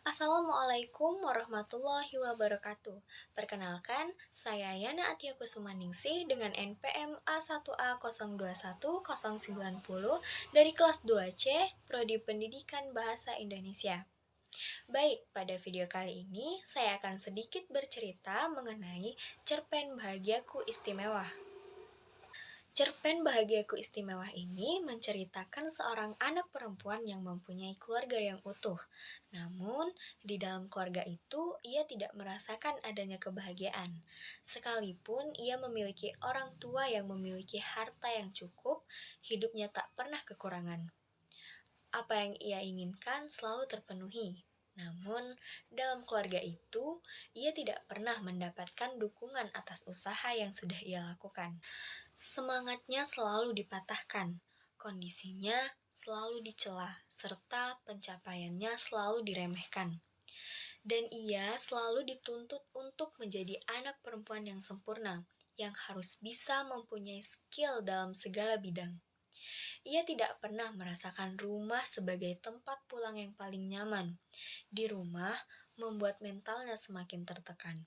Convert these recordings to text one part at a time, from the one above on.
Assalamualaikum warahmatullahi wabarakatuh. Perkenalkan, saya Yana Atia Kusumaningsih dengan NPM A1A021090 dari kelas 2C, Prodi Pendidikan Bahasa Indonesia. Baik, pada video kali ini saya akan sedikit bercerita mengenai cerpen Bahagiaku Istimewa. Cerpen Bahagiaku Istimewa ini menceritakan seorang anak perempuan yang mempunyai keluarga yang utuh. Namun, di dalam keluarga itu ia tidak merasakan adanya kebahagiaan. Sekalipun ia memiliki orang tua yang memiliki harta yang cukup, hidupnya tak pernah kekurangan. Apa yang ia inginkan selalu terpenuhi. Namun, dalam keluarga itu, ia tidak pernah mendapatkan dukungan atas usaha yang sudah ia lakukan. Semangatnya selalu dipatahkan, kondisinya selalu dicela, serta pencapaiannya selalu diremehkan. Dan ia selalu dituntut untuk menjadi anak perempuan yang sempurna, yang harus bisa mempunyai skill dalam segala bidang. Ia tidak pernah merasakan rumah sebagai tempat pulang yang paling nyaman. Di rumah, membuat mentalnya semakin tertekan.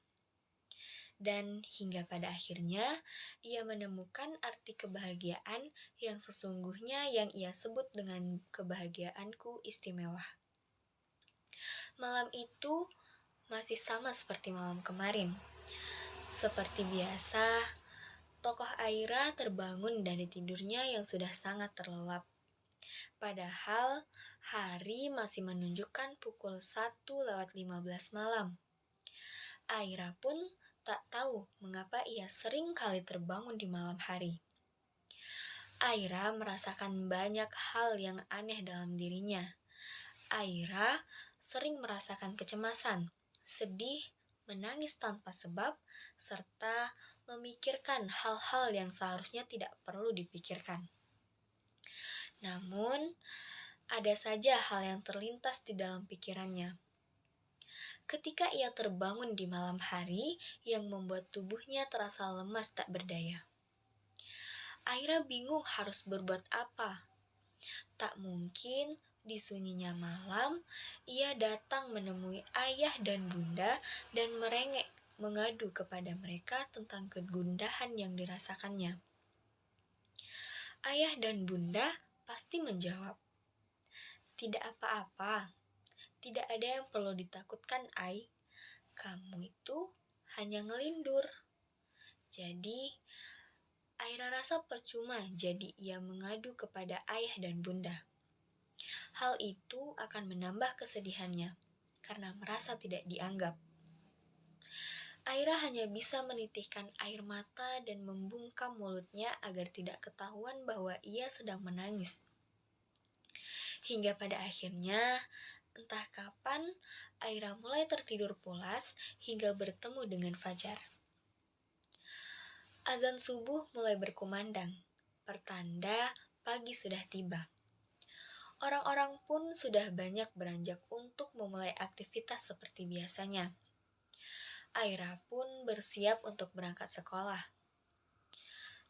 Dan hingga pada akhirnya, ia menemukan arti kebahagiaan yang sesungguhnya yang ia sebut dengan kebahagiaanku istimewa. Malam itu masih sama seperti malam kemarin. Seperti biasa, tokoh Aira terbangun dari tidurnya yang sudah sangat terlelap. Padahal hari masih menunjukkan pukul 1:15 malam. Aira pun tak tahu mengapa ia sering kali terbangun di malam hari. Aira merasakan banyak hal yang aneh dalam dirinya. Aira sering merasakan kecemasan, sedih, menangis tanpa sebab, serta memikirkan hal-hal yang seharusnya tidak perlu dipikirkan. Namun, ada saja hal yang terlintas di dalam pikirannya. Ketika ia terbangun di malam hari yang membuat tubuhnya terasa lemas tak berdaya. Aira bingung harus berbuat apa. Tak mungkin di sunyinya malam, ia datang menemui ayah dan bunda dan merengek mengadu kepada mereka tentang kegundahan yang dirasakannya. Ayah dan bunda pasti menjawab, "Tidak apa-apa, tidak ada yang perlu ditakutkan, Ai. Kamu itu hanya ngelindur." Jadi, Aira rasa percuma jadi ia mengadu kepada ayah dan bunda. Hal itu akan menambah kesedihannya karena merasa tidak dianggap. Aira hanya bisa menitihkan air mata dan membungkam mulutnya agar tidak ketahuan bahwa ia sedang menangis. Hingga pada akhirnya, entah kapan, Aira mulai tertidur pulas hingga bertemu dengan fajar. Azan subuh mulai berkumandang, pertanda pagi sudah tiba. Orang-orang pun sudah banyak beranjak untuk memulai aktivitas seperti biasanya. Aira pun bersiap untuk berangkat sekolah.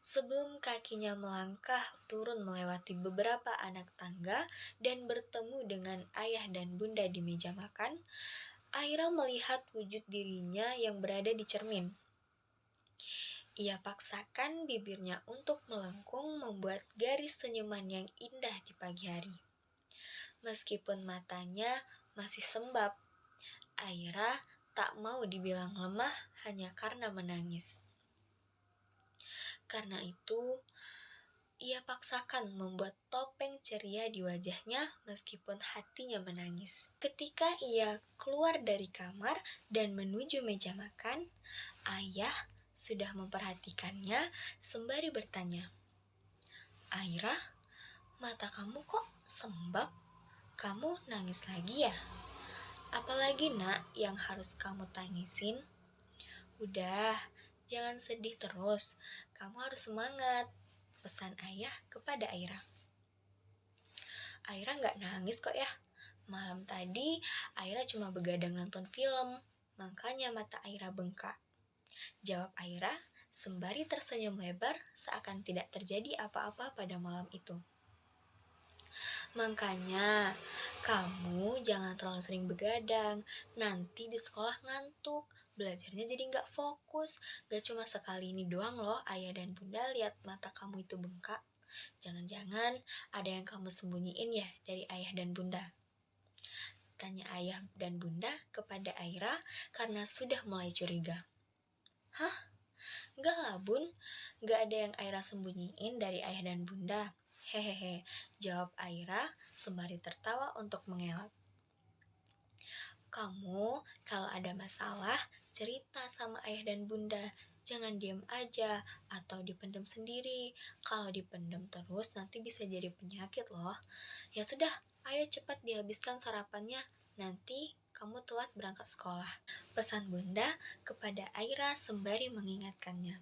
Sebelum kakinya melangkah turun melewati beberapa anak tangga dan bertemu dengan ayah dan bunda di meja makan, Aira melihat wujud dirinya yang berada di cermin. Ia paksakan bibirnya untuk melengkung membuat garis senyuman yang indah di pagi hari. Meskipun matanya masih sembab, Aira tak mau dibilang lemah hanya karena menangis. Karena itu, ia paksakan membuat topeng ceria di wajahnya meskipun hatinya menangis. Ketika ia keluar dari kamar dan menuju meja makan, ayah sudah memperhatikannya sembari bertanya, "Aira, mata kamu kok sembab? Kamu nangis lagi ya? Apalagi nak yang harus kamu tangisin? Udah, jangan sedih terus. Kamu harus semangat," pesan ayah kepada Aira. Aira gak nangis kok ya. Malam tadi Aira cuma begadang nonton film, makanya mata Aira bengkak. Jawab Aira sembari tersenyum lebar seakan tidak terjadi apa-apa pada malam itu. Makanya, kamu jangan terlalu sering begadang. Nanti di sekolah ngantuk, belajarnya jadi nggak fokus. Gak cuma sekali ini doang loh, ayah dan bunda lihat mata kamu itu bengkak. Jangan-jangan ada yang kamu sembunyiin ya dari ayah dan bunda. Tanya ayah dan bunda kepada Aira karena sudah mulai curiga. Hah? Enggak lah bun, enggak ada yang Aira sembunyiin dari ayah dan bunda. Hehehe, jawab Aira sembari tertawa untuk mengelak. Kamu kalau ada masalah, cerita sama ayah dan bunda. Jangan diam aja atau dipendam sendiri. Kalau dipendam terus nanti bisa jadi penyakit loh. Ya sudah, ayo cepat dihabiskan sarapannya. Nanti kamu telat berangkat sekolah. Pesan bunda kepada Aira sembari mengingatkannya.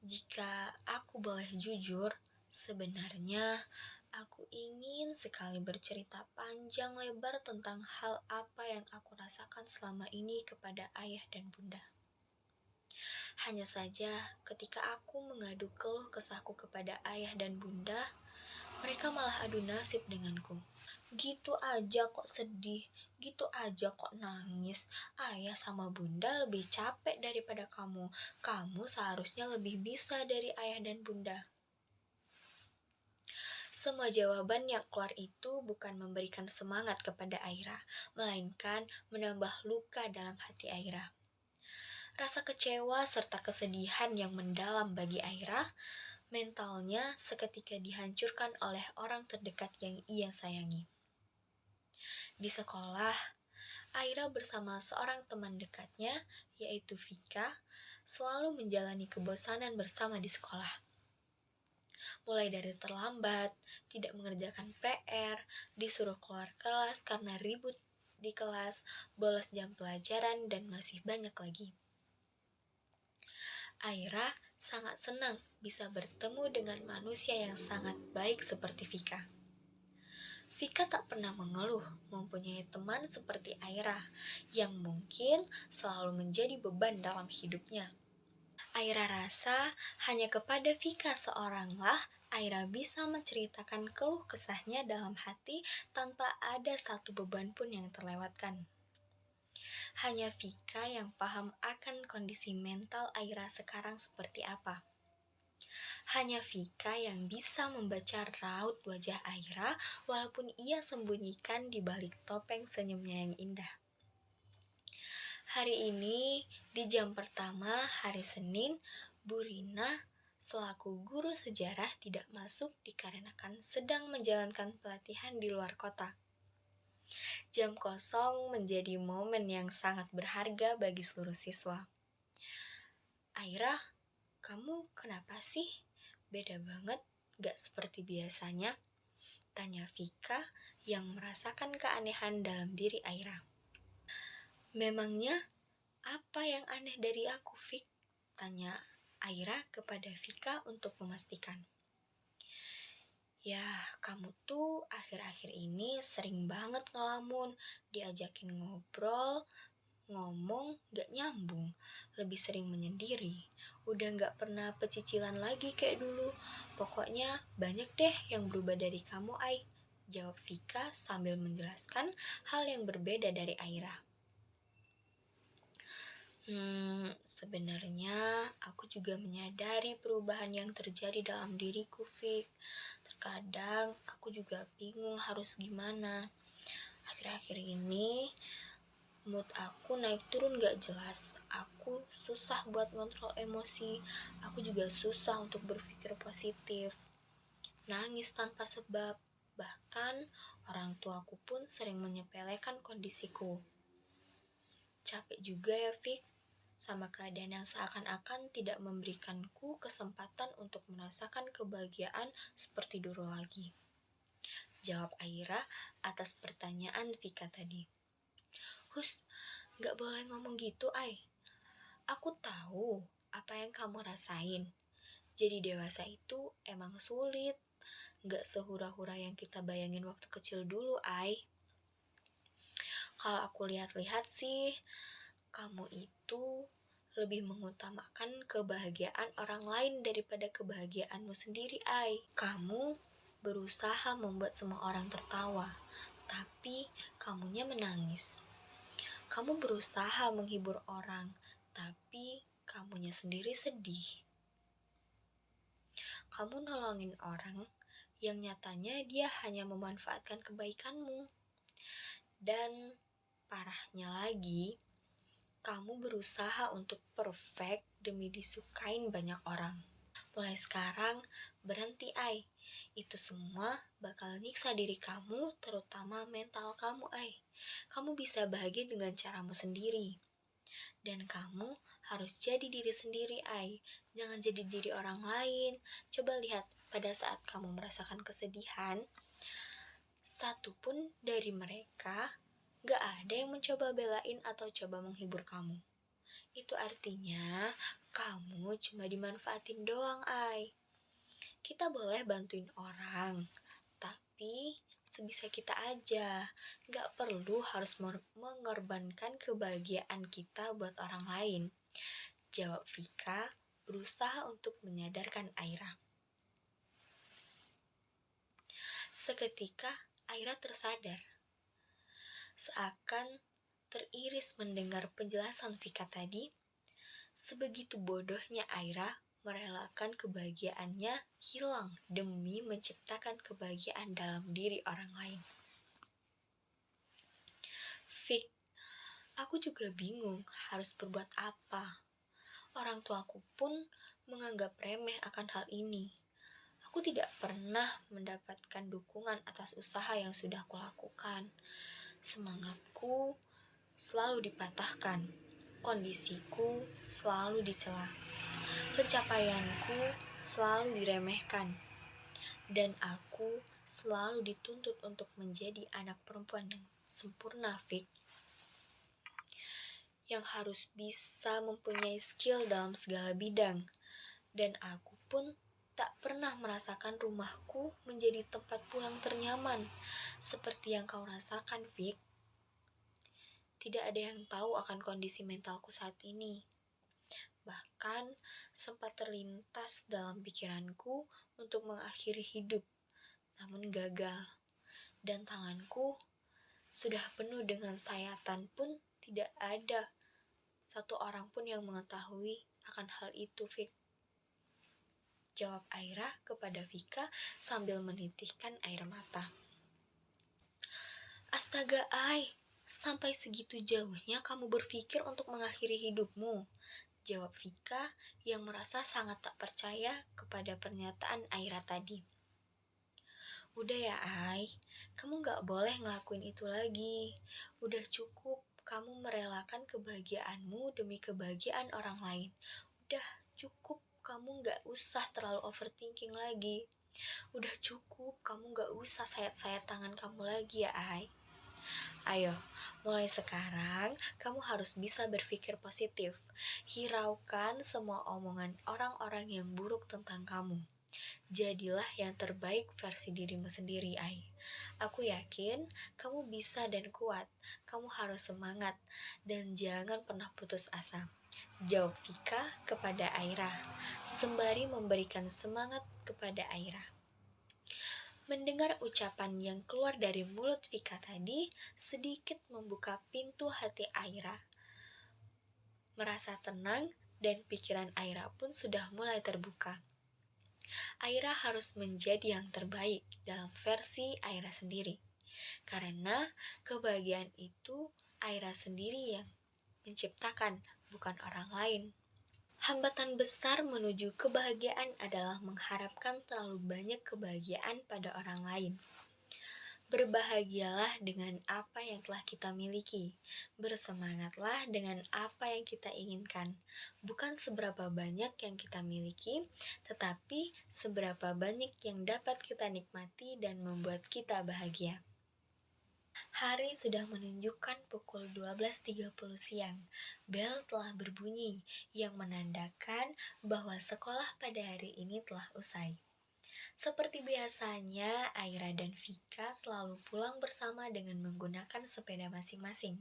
Jika aku boleh jujur, sebenarnya aku ingin sekali bercerita panjang lebar tentang hal apa yang aku rasakan selama ini kepada ayah dan bunda. Hanya saja ketika aku mengadu keluh kesahku kepada ayah dan bunda, mereka malah adu nasib denganku. Gitu aja kok sedih, gitu aja kok nangis. Ayah sama bunda lebih capek daripada kamu. Kamu seharusnya lebih bisa dari ayah dan bunda. Semua jawaban yang keluar itu bukan memberikan semangat kepada Aira, melainkan menambah luka dalam hati Aira. Rasa kecewa serta kesedihan yang mendalam bagi Aira, mentalnya seketika dihancurkan oleh orang terdekat yang ia sayangi. Di sekolah, Aira bersama seorang teman dekatnya, yaitu Vika, selalu menjalani kebosanan bersama di sekolah. Mulai dari terlambat, tidak mengerjakan PR, disuruh keluar kelas karena ribut di kelas, bolos jam pelajaran, dan masih banyak lagi. Aira sangat senang bisa bertemu dengan manusia yang sangat baik seperti Vika. Vika tak pernah mengeluh mempunyai teman seperti Aira yang mungkin selalu menjadi beban dalam hidupnya. Aira rasa hanya kepada Vika seoranglah Aira bisa menceritakan keluh kesahnya dalam hati tanpa ada satu beban pun yang terlewatkan. Hanya Vika yang paham akan kondisi mental Aira sekarang seperti apa. Hanya Vika yang bisa membaca raut wajah Aira walaupun ia sembunyikan di balik topeng senyumnya yang indah. Hari ini, di jam pertama hari Senin, Bu Rina selaku guru sejarah tidak masuk dikarenakan sedang menjalankan pelatihan di luar kota. Jam kosong menjadi momen yang sangat berharga bagi seluruh siswa. Aira, kamu kenapa sih? Beda banget, gak seperti biasanya? Tanya Vika yang merasakan keanehan dalam diri Aira. Memangnya apa yang aneh dari aku, Vik? Tanya Aira kepada Vika untuk memastikan. Ya, kamu tuh akhir-akhir ini sering banget ngelamun, diajakin ngobrol, ngomong gak nyambung, lebih sering menyendiri, udah gak pernah pecicilan lagi kayak dulu. Pokoknya banyak deh yang berubah dari kamu, Ai, jawab Vika sambil menjelaskan hal yang berbeda dari Aira. Sebenarnya aku juga menyadari perubahan yang terjadi dalam diriku, Fik. Terkadang aku juga bingung harus gimana. Akhir-akhir ini mood aku naik turun gak jelas. Aku susah buat ngontrol emosi. Aku juga susah untuk berpikir positif. Nangis tanpa sebab. Bahkan orang tuaku pun sering menyepelekan kondisiku. Capek juga ya, Fik, sama keadaan yang seakan-akan tidak memberikanku kesempatan untuk merasakan kebahagiaan seperti dulu lagi. Jawab Aira atas pertanyaan Vika tadi. Hus, gak boleh ngomong gitu, Ai. Aku tahu apa yang kamu rasain. Jadi dewasa itu emang sulit. Gak sehura-hura yang kita bayangin waktu kecil dulu, Ai. Kalau aku lihat-lihat sih, kamu itu lebih mengutamakan kebahagiaan orang lain daripada kebahagiaanmu sendiri, Ai. Kamu berusaha membuat semua orang tertawa, tapi kamunya menangis. Kamu berusaha menghibur orang, tapi kamunya sendiri sedih. Kamu nolongin orang yang nyatanya dia hanya memanfaatkan kebaikanmu. Dan parahnya lagi, kamu berusaha untuk perfect demi disukain banyak orang. Mulai sekarang, berhenti, Ai. Itu semua bakal nyiksa diri kamu, terutama mental kamu, Ai. Kamu bisa bahagia dengan caramu sendiri. Dan kamu harus jadi diri sendiri, Ai. Jangan jadi diri orang lain. Coba lihat, pada saat kamu merasakan kesedihan, satu pun dari mereka gak ada yang mencoba belain atau coba menghibur kamu. Itu artinya kamu cuma dimanfaatin doang, Ai. Kita boleh bantuin orang, tapi sebisa kita aja. Gak perlu harus mengorbankan kebahagiaan kita buat orang lain. Jawab Vika, berusaha untuk menyadarkan Aira. Seketika Aira tersadar. Seakan teriris mendengar penjelasan Vika tadi, sebegitu bodohnya Aira merelakan kebahagiaannya hilang demi menciptakan kebahagiaan dalam diri orang lain. Vik, aku juga bingung harus berbuat apa. Orang tuaku pun menganggap remeh akan hal ini. Aku tidak pernah mendapatkan dukungan atas usaha yang sudah kulakukan. Semangatku selalu dipatahkan. Kondisiku selalu dicela. Pencapaianku selalu diremehkan. Dan aku selalu dituntut untuk menjadi anak perempuan yang sempurna, Fik. Yang harus bisa mempunyai skill dalam segala bidang. Dan aku pun tak pernah merasakan rumahku menjadi tempat pulang ternyaman seperti yang kau rasakan, Fik. Tidak ada yang tahu akan kondisi mentalku saat ini. Bahkan sempat terlintas dalam pikiranku untuk mengakhiri hidup, namun gagal. Dan tanganku sudah penuh dengan sayatan pun tidak ada satu orang pun yang mengetahui akan hal itu, Fik. Jawab Aira kepada Vika sambil menitihkan air mata. Astaga, Ai, sampai segitu jauhnya kamu berpikir untuk mengakhiri hidupmu. Jawab Vika yang merasa sangat tak percaya kepada pernyataan Aira tadi. Udah ya, Ai, kamu gak boleh ngelakuin itu lagi. Udah cukup kamu merelakan kebahagiaanmu demi kebahagiaan orang lain. Udah cukup kamu gak usah terlalu overthinking lagi. Udah cukup kamu gak usah sayat-sayat tangan kamu lagi ya, Ai. Ayo, mulai sekarang kamu harus bisa berpikir positif. Hiraukan semua omongan orang-orang yang buruk tentang kamu. Jadilah yang terbaik versi dirimu sendiri, Ai. Aku yakin kamu bisa dan kuat. Kamu harus semangat dan jangan pernah putus asa. Jawab Vika kepada Aira, sembari memberikan semangat kepada Aira. Mendengar ucapan yang keluar dari mulut Vika tadi, sedikit membuka pintu hati Aira. Merasa tenang dan pikiran Aira pun sudah mulai terbuka. Aira harus menjadi yang terbaik dalam versi Aira sendiri. Karena kebahagiaan itu Aira sendiri yang menciptakan, bukan orang lain. Hambatan besar menuju kebahagiaan adalah mengharapkan terlalu banyak kebahagiaan pada orang lain. Berbahagialah dengan apa yang telah kita miliki. Bersemangatlah dengan apa yang kita inginkan. Bukan seberapa banyak yang kita miliki, tetapi seberapa banyak yang dapat kita nikmati dan membuat kita bahagia. Hari sudah menunjukkan pukul 12.30 siang. Bel telah berbunyi yang menandakan bahwa sekolah pada hari ini telah usai. Seperti biasanya, Aira dan Vika selalu pulang bersama dengan menggunakan sepeda masing-masing.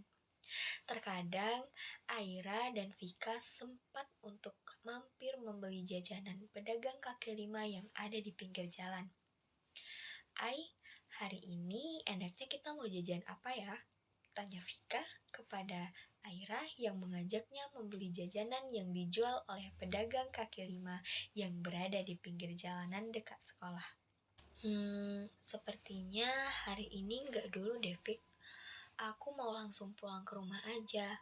Terkadang, Aira dan Vika sempat untuk mampir membeli jajanan pedagang kaki lima yang ada di pinggir jalan. Ai, hari ini enaknya kita mau jajan apa ya? Tanya Vika kepada Aira yang mengajaknya membeli jajanan yang dijual oleh pedagang kaki lima yang berada di pinggir jalanan dekat sekolah. Sepertinya hari ini nggak dulu deh, Vik. Aku mau langsung pulang ke rumah aja.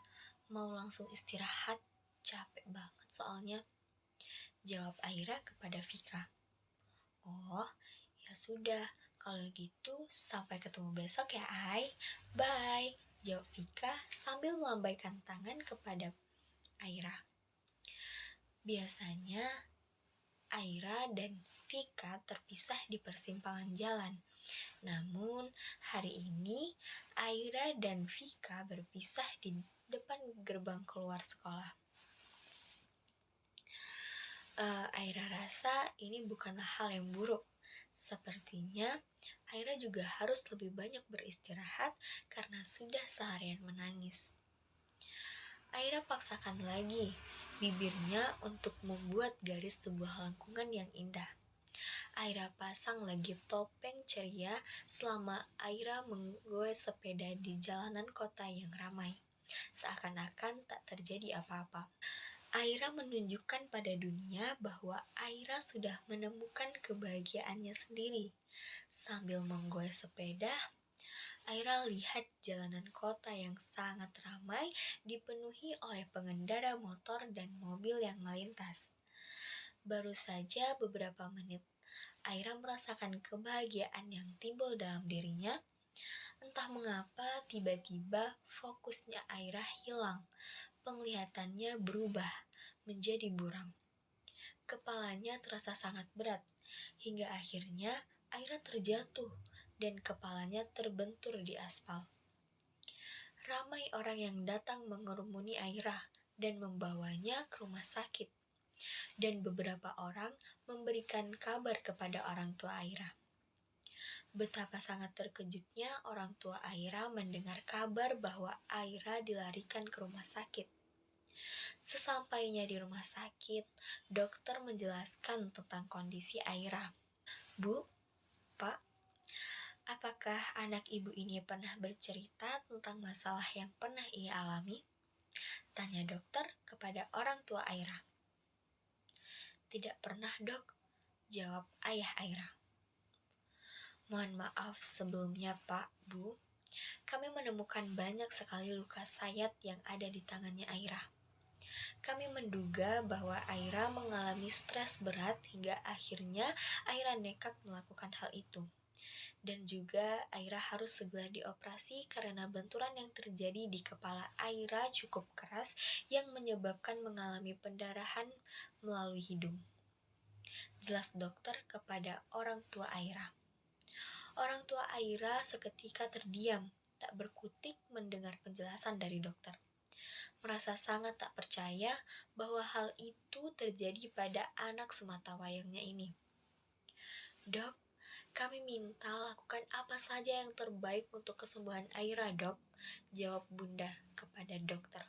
Mau langsung istirahat. Capek banget soalnya. Jawab Aira kepada Vika. Oh, ya sudah. Kalau gitu, sampai ketemu besok ya, Ai. Bye. Jawab Vika sambil melambaikan tangan kepada Aira. Biasanya, Aira dan Vika terpisah di persimpangan jalan. Namun, hari ini Aira dan Vika berpisah di depan gerbang keluar sekolah. Aira rasa ini bukanlah hal yang buruk. Sepertinya Aira juga harus lebih banyak beristirahat karena sudah seharian menangis. Aira paksakan lagi bibirnya untuk membuat garis sebuah lengkungan yang indah. Aira pasang lagi topeng ceria selama Aira menggoes sepeda di jalanan kota yang ramai. Seakan-akan tak terjadi apa-apa. Aira menunjukkan pada dunia bahwa Aira sudah menemukan kebahagiaannya sendiri. Sambil menggoes sepeda, Aira lihat jalanan kota yang sangat ramai dipenuhi oleh pengendara motor dan mobil yang melintas. Baru saja beberapa menit, Aira merasakan kebahagiaan yang timbul dalam dirinya. Entah mengapa tiba-tiba fokusnya Aira hilang. Penglihatannya berubah menjadi buram. Kepalanya terasa sangat berat, hingga akhirnya Aira terjatuh dan kepalanya terbentur di aspal. Ramai orang yang datang mengerumuni Aira dan membawanya ke rumah sakit. Dan beberapa orang memberikan kabar kepada orang tua Aira. Betapa sangat terkejutnya orang tua Aira mendengar kabar bahwa Aira dilarikan ke rumah sakit. Sesampainya di rumah sakit, dokter menjelaskan tentang kondisi Aira. Bu, Pak, apakah anak ibu ini pernah bercerita tentang masalah yang pernah ia alami? Tanya dokter kepada orang tua Aira. Tidak pernah, Dok, jawab ayah Aira. Mohon maaf sebelumnya, Pak, Bu. Kami menemukan banyak sekali luka sayat yang ada di tangannya Aira. Kami menduga bahwa Aira mengalami stres berat hingga akhirnya Aira nekat melakukan hal itu. Dan juga Aira harus segera dioperasi karena benturan yang terjadi di kepala Aira cukup keras yang menyebabkan mengalami pendarahan melalui hidung. Jelas dokter kepada orang tua Aira. Orang tua Aira seketika terdiam, tak berkutik mendengar penjelasan dari dokter. Merasa sangat tak percaya bahwa hal itu terjadi pada anak sematawayangnya ini. Dok, kami minta lakukan apa saja yang terbaik untuk kesembuhan Aira, Dok, jawab Bunda kepada dokter.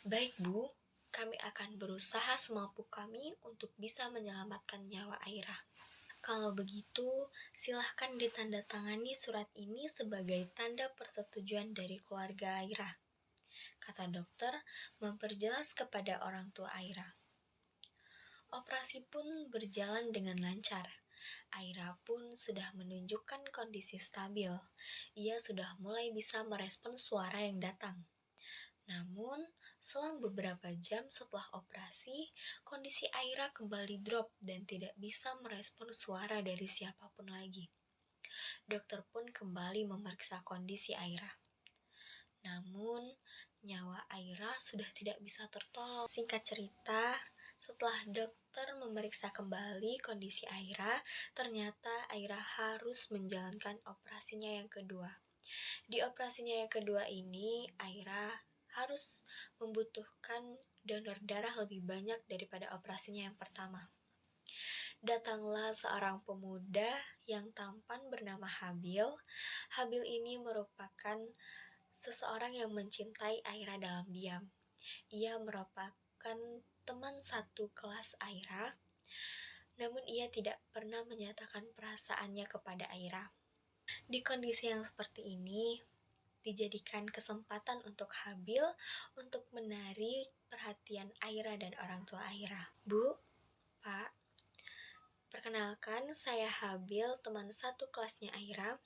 Baik, Bu, kami akan berusaha semampu kami untuk bisa menyelamatkan nyawa Aira. Kalau begitu, silahkan ditandatangani surat ini sebagai tanda persetujuan dari keluarga Aira, kata dokter memperjelas kepada orang tua Aira. Operasi pun berjalan dengan lancar. Aira pun sudah menunjukkan kondisi stabil. Ia sudah mulai bisa merespon suara yang datang. Namun, selang beberapa jam setelah operasi, kondisi Aira kembali drop dan tidak bisa merespon suara dari siapapun lagi. Dokter pun kembali memeriksa kondisi Aira. Namun, nyawa Aira sudah tidak bisa tertolong. Singkat cerita, setelah dokter memeriksa kembali kondisi Aira, ternyata Aira harus menjalankan operasinya yang kedua. Di operasinya yang kedua ini, Aira harus membutuhkan donor darah lebih banyak daripada operasinya yang pertama. Datanglah seorang pemuda yang tampan bernama Habil. Habil ini merupakan seseorang yang mencintai Aira dalam diam. Ia merupakan teman satu kelas Aira. namun ia tidak pernah menyatakan perasaannya kepada Aira. Di kondisi yang seperti ini, dijadikan kesempatan untuk Habil untuk menarik perhatian Aira dan orang tua Aira. Bu, Pak, perkenalkan saya Habil, teman satu kelasnya Aira.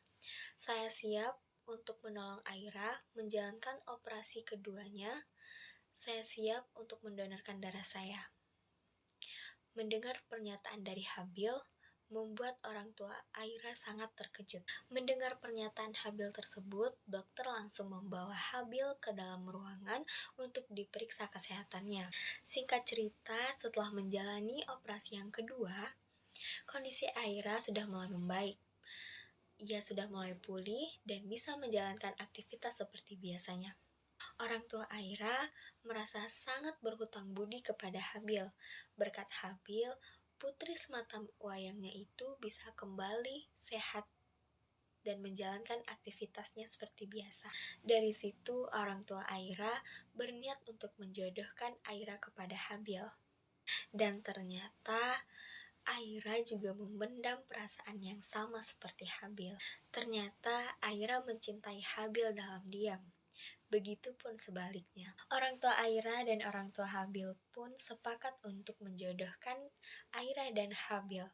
Saya siap untuk menolong Aira menjalankan operasi keduanya. Saya siap untuk mendonorkan darah saya. Mendengar pernyataan dari Habil membuat orang tua Aira sangat terkejut. Mendengar pernyataan Habil tersebut, dokter langsung membawa Habil ke dalam ruangan untuk diperiksa kesehatannya. Singkat cerita, setelah menjalani operasi yang kedua, kondisi Aira sudah mulai membaik. Ia sudah mulai pulih dan bisa menjalankan aktivitas seperti biasanya. Orang tua Aira merasa sangat berhutang budi kepada Habil. Berkat Habil, putri semata wayangnya itu bisa kembali sehat dan menjalankan aktivitasnya seperti biasa. Dari situ, orang tua Aira berniat untuk menjodohkan Aira kepada Habil. Dan ternyata Aira juga memendam perasaan yang sama seperti Habil. Ternyata Aira mencintai Habil dalam diam. Begitupun sebaliknya. Orang tua Aira dan orang tua Habil pun sepakat untuk menjodohkan Aira dan Habil.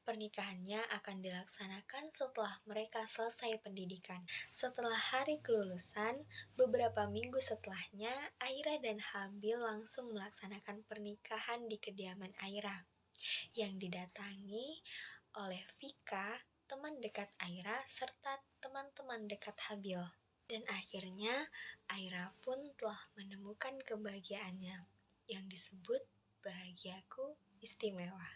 Pernikahannya akan dilaksanakan setelah mereka selesai pendidikan. Setelah hari kelulusan, beberapa minggu setelahnya, Aira dan Habil langsung melaksanakan pernikahan di kediaman Aira, yang didatangi oleh Vika, teman dekat Aira, serta teman-teman dekat Habil. Dan akhirnya, Aira pun telah menemukan kebahagiaannya, yang disebut bahagiaku istimewa.